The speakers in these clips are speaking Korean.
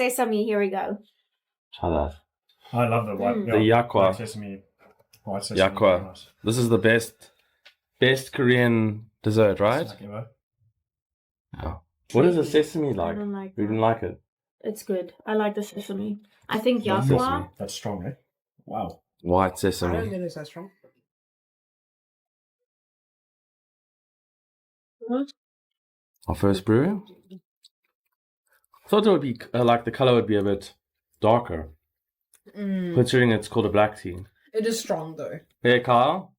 sesame. Here we go. Try that. I love the white. The yakwa. White sesame. White sesame. Yakwa. Nice. This is the best Korean dessert, right? Sake, Yeah. What is a sesame I like? don't like We that. didn't like it. It's good. I like the sesame. I think Love yakwa. sesame. That's strong, eh? Wow. White I don't sesame. think it's that strong. Our first brew. Thought it would be like the color would be a bit darker, considering it's called a black tea. It is strong though. Hey, Kyle.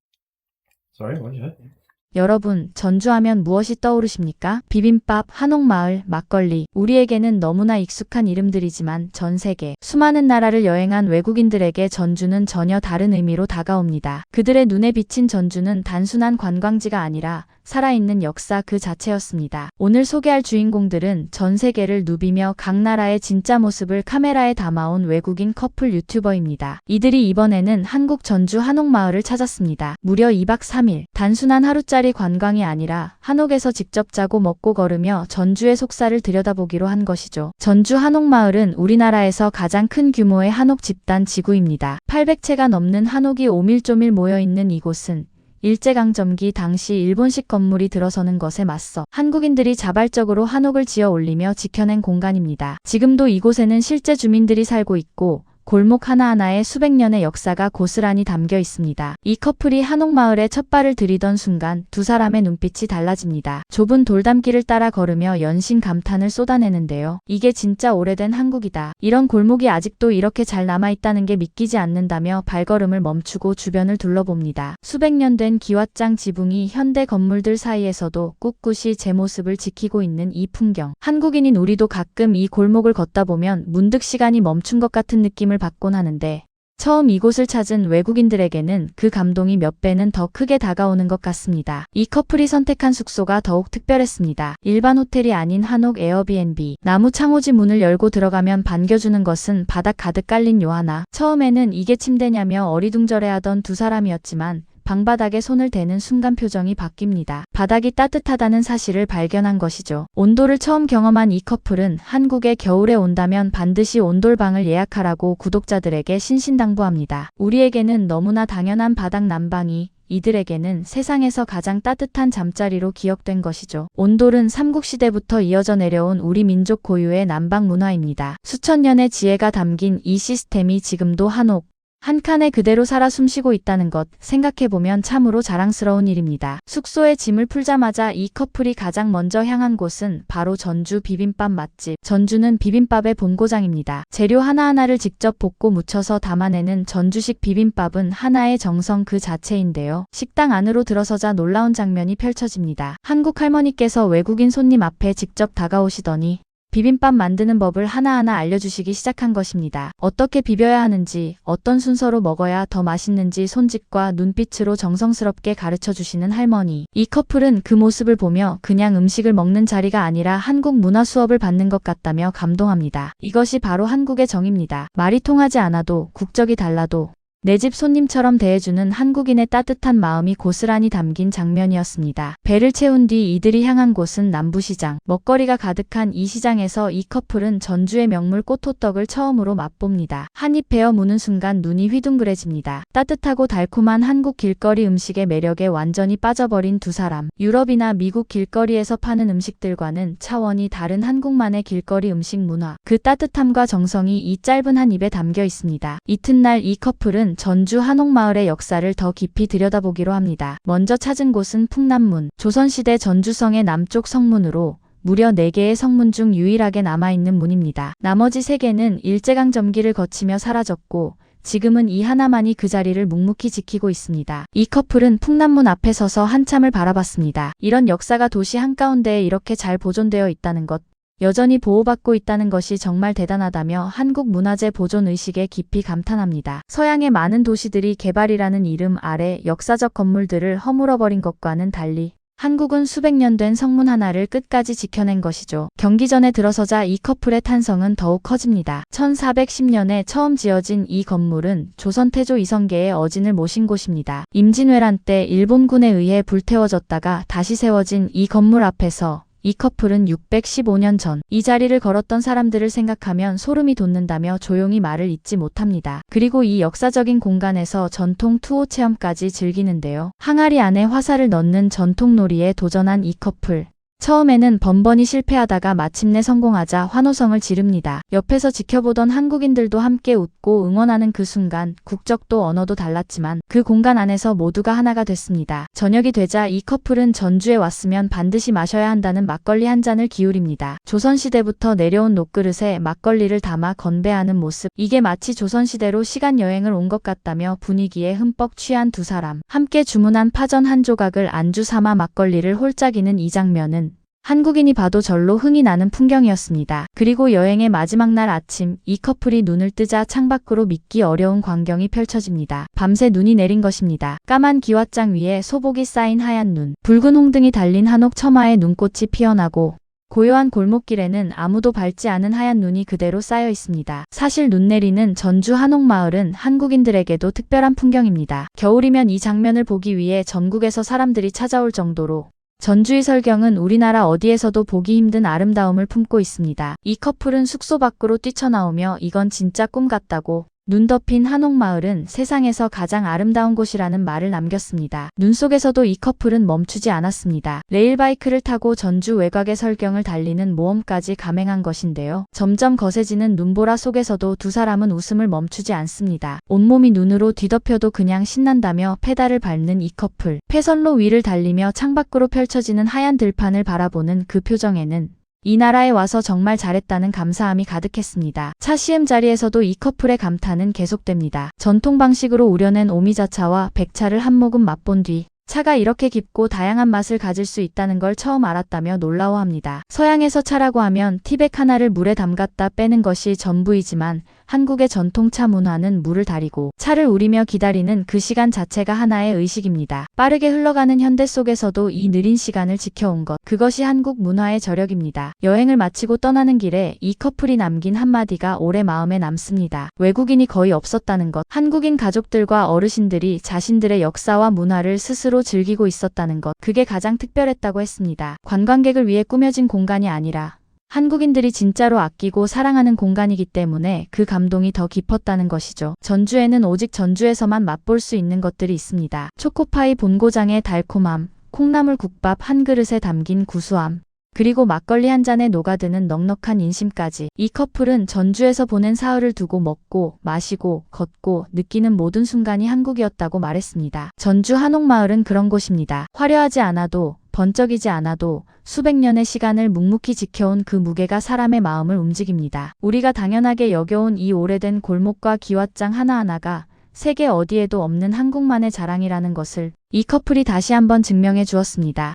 Sorry, what did you say? 여러분, 전주하면 무엇이 떠오르십니까? 비빔밥, 한옥마을, 막걸리. 우리에게는 너무나 익숙한 이름들이지만 전 세계 수많은 나라를 여행한 외국인들에게 전주는 전혀 다른 의미로 다가옵니다. 그들의 눈에 비친 전주는 단순한 관광지가 아니라 살아있는 역사 그 자체였습니다. 오늘 소개할 주인공들은 전 세계를 누비며 각 나라의 진짜 모습을 카메라에 담아온 외국인 커플 유튜버입니다. 이들이 이번에는 한국 전주 한옥마을을 찾았습니다. 무려 2박 3일. 단순한 하루짜리 관광이 아니라 한옥에서 직접 자고 먹고 걸으며 전주의 속살을 들여다보기로 한 것이죠. 전주 한옥마을은 우리나라에서 가장 큰 규모의 한옥 집단 지구입니다. 800채가 넘는 한옥이 오밀조밀 모여있는 이곳은 일제강점기 당시 일본식 건물이 들어서는 것에 맞서 한국인들이 자발적으로 한옥을 지어 올리며 지켜낸 공간입니다. 지금도 이곳에는 실제 주민들이 살고 있고 골목 하나하나에 수백 년의 역사가 고스란히 담겨 있습니다. 이 커플이 한옥마을에 첫 발을 들이던 순간 두 사람의 눈빛이 달라집니다. 좁은 돌담길을 따라 걸으며 연신 감탄을 쏟아내는데요. 이게 진짜 오래된 한국이다. 이런 골목이 아직도 이렇게 잘 남아있다는 게 믿기지 않는다며 발걸음을 멈추고 주변을 둘러봅니다. 수백 년 된 기왓장 지붕이 현대 건물들 사이에서도 꿋꿋이 제 모습을 지키고 있는 이 풍경. 한국인인 우리도 가끔 이 골목을 걷다 보면 문득 시간이 멈춘 것 같은 느낌을 받곤 하는데 처음 이곳을 찾은 외국인들에게는 그 감동이 몇 배는 더 크게 다가오는 것 같습니다. 이 커플이 선택한 숙소가 더욱 특별했습니다. 일반 호텔이 아닌 한옥 에어비앤비. 나무 창호지 문을 열고 들어가면 반겨주는 것은 바닥 가득 깔린 요 하나. 처음에는 이게 침대냐며 어리둥절해하던 두 사람이었지만 방바닥에 손을 대는 순간 표정이 바뀝니다. 바닥이 따뜻하다는 사실을 발견한 것이죠. 온돌을 처음 경험한 이 커플은 한국에 겨울에 온다면 반드시 온돌방을 예약하라고 구독자들에게 신신당부합니다. 우리에게는 너무나 당연한 바닥 난방이 이들에게는 세상에서 가장 따뜻한 잠자리로 기억된 것이죠. 온돌은 삼국시대부터 이어져 내려온 우리 민족 고유의 난방 문화입니다. 수천 년의 지혜가 담긴 이 시스템이 지금도 한옥 한 칸에 그대로 살아 숨쉬고 있다는 것 생각해보면 참으로 자랑스러운 일입니다. 숙소에 짐을 풀자마자 이 커플이 가장 먼저 향한 곳은 바로 전주 비빔밥 맛집. 전주는 비빔밥의 본고장입니다. 재료 하나하나를 직접 볶고 묻혀서 담아내는 전주식 비빔밥은 하나의 정성 그 자체인데요. 식당 안으로 들어서자 놀라운 장면이 펼쳐집니다. 한국 할머니께서 외국인 손님 앞에 직접 다가오시더니 비빔밥 만드는 법을 하나하나 알려주시기 시작한 것입니다. 어떻게 비벼야 하는지, 어떤 순서로 먹어야 더 맛있는지 손짓과 눈빛으로 정성스럽게 가르쳐 주시는 할머니. 이 커플은 그 모습을 보며 그냥 음식을 먹는 자리가 아니라 한국 문화 수업을 받는 것 같다며 감동합니다. 이것이 바로 한국의 정입니다. 말이 통하지 않아도, 국적이 달라도 내 집 손님처럼 대해주는 한국인의 따뜻한 마음이 고스란히 담긴 장면이었습니다. 배를 채운 뒤 이들이 향한 곳은 남부시장. 먹거리가 가득한 이 시장에서 이 커플은 전주의 명물 꽃호떡을 처음으로 맛봅니다. 한 입 베어 무는 순간 눈이 휘둥그레집니다. 따뜻하고 달콤한 한국 길거리 음식의 매력에 완전히 빠져버린 두 사람. 유럽이나 미국 길거리에서 파는 음식들과는 차원이 다른 한국만의 길거리 음식 문화. 그 따뜻함과 정성이 이 짧은 한 입에 담겨 있습니다. 이튿날 이 커플은 전주 한옥마을의 역사를 더 깊이 들여다보기로 합니다. 먼저 찾은 곳은 풍남문. 조선시대 전주성의 남쪽 성문으로 무려 4개의 성문 중 유일하게 남아있는 문입니다. 나머지 3개는 일제강점기를 거치며 사라졌고 지금은 이 하나만이 그 자리를 묵묵히 지키고 있습니다. 이 커플은 풍남문 앞에 서서 한참을 바라봤습니다. 이런 역사가 도시 한가운데에 이렇게 잘 보존되어 있다는 것, 여전히 보호받고 있다는 것이 정말 대단하다며 한국 문화재 보존 의식에 깊이 감탄합니다. 서양의 많은 도시들이 개발이라는 이름 아래 역사적 건물들을 허물어버린 것과는 달리 한국은 수백 년 된 성문 하나를 끝까지 지켜낸 것이죠. 경기전에 들어서자 이 커플의 탄성은 더욱 커집니다. 1410년에 처음 지어진 이 건물은 조선 태조 이성계의 어진을 모신 곳입니다. 임진왜란 때 일본군에 의해 불태워졌다가 다시 세워진 이 건물 앞에서 이 커플은 615년 전 이 자리를 걸었던 사람들을 생각하면 소름이 돋는다며 조용히 말을 잇지 못합니다. 그리고 이 역사적인 공간에서 전통 투호 체험까지 즐기는데요. 항아리 안에 화살을 넣는 전통 놀이에 도전한 이 커플. 처음에는 번번이 실패하다가 마침내 성공하자 환호성을 지릅니다. 옆에서 지켜보던 한국인들도 함께 웃고 응원하는 그 순간 국적도 언어도 달랐지만 그 공간 안에서 모두가 하나가 됐습니다. 저녁이 되자 이 커플은 전주에 왔으면 반드시 마셔야 한다는 막걸리 한 잔을 기울입니다. 조선시대부터 내려온 녹그릇에 막걸리를 담아 건배하는 모습. 이게 마치 조선시대로 시간여행을 온 것 같다며 분위기에 흠뻑 취한 두 사람. 함께 주문한 파전 한 조각을 안주 삼아 막걸리를 홀짝이는 이 장면은 한국인이 봐도 절로 흥이 나는 풍경이었습니다. 그리고 여행의 마지막 날 아침, 이 커플이 눈을 뜨자 창밖으로 믿기 어려운 광경이 펼쳐집니다. 밤새 눈이 내린 것입니다. 까만 기왓장 위에 소복이 쌓인 하얀 눈, 붉은 홍등이 달린 한옥 처마에 눈꽃이 피어나고 고요한 골목길에는 아무도 밟지 않은 하얀 눈이 그대로 쌓여 있습니다. 사실 눈 내리는 전주 한옥마을은 한국인들에게도 특별한 풍경입니다. 겨울이면 이 장면을 보기 위해 전국에서 사람들이 찾아올 정도로 전주의 설경은 우리나라 어디에서도 보기 힘든 아름다움을 품고 있습니다. 이 커플은 숙소 밖으로 뛰쳐나오며 이건 진짜 꿈 같다고 눈 덮인 한옥마을은 세상에서 가장 아름다운 곳이라는 말을 남겼습니다. 눈 속에서도 이 커플은 멈추지 않았습니다. 레일바이크를 타고 전주 외곽의 설경을 달리는 모험까지 감행한 것인데요. 점점 거세지는 눈보라 속에서도 두 사람은 웃음을 멈추지 않습니다. 온몸이 눈으로 뒤덮여도 그냥 신난다며 페달을 밟는 이 커플. 폐선로 위를 달리며 창밖으로 펼쳐지는 하얀 들판을 바라보는 그 표정에는 이 나라에 와서 정말 잘했다는 감사함이 가득했습니다. 차 시음 자리에서도 이 커플의 감탄은 계속됩니다. 전통 방식으로 우려낸 오미자차와 백차를 한 모금 맛본 뒤 차가 이렇게 깊고 다양한 맛을 가질 수 있다는 걸 처음 알았다며 놀라워합니다. 서양에서 차라고 하면 티백 하나를 물에 담갔다 빼는 것이 전부이지만 한국의 전통차 문화는 물을 다리고 차를 우리며 기다리는 그 시간 자체가 하나의 의식입니다. 빠르게 흘러가는 현대 속에서도 이 느린 시간을 지켜온 것, 그것이 한국 문화의 저력입니다. 여행을 마치고 떠나는 길에 이 커플이 남긴 한마디가 오래 마음에 남습니다. 외국인이 거의 없었다는 것, 한국인 가족들과 어르신들이 자신들의 역사와 문화를 스스로 즐기고 있었다는 것, 그게 가장 특별했다고 했습니다. 관광객을 위해 꾸며진 공간이 아니라 한국인들이 진짜로 아끼고 사랑하는 공간이기 때문에 그 감동이 더 깊었다는 것이죠. 전주에는 오직 전주에서만 맛볼 수 있는 것들이 있습니다. 초코파이 본고장의 달콤함, 콩나물 국밥 한 그릇에 담긴 구수함, 그리고 막걸리 한 잔에 녹아드는 넉넉한 인심까지. 이 커플은 전주에서 보낸 사흘을 두고 먹고 마시고 걷고 느끼는 모든 순간이 한국이었다고 말했습니다. 전주 한옥마을은 그런 곳입니다. 화려하지 않아도 번쩍이지 않아도 수백 년의 시간을 묵묵히 지켜온 그 무게가 사람의 마음을 움직입니다. 우리가 당연하게 여겨온 이 오래된 골목과 기왓장 하나하나가 세계 어디에도 없는 한국만의 자랑이라는 것을 이 커플이 다시 한번 증명해 주었습니다.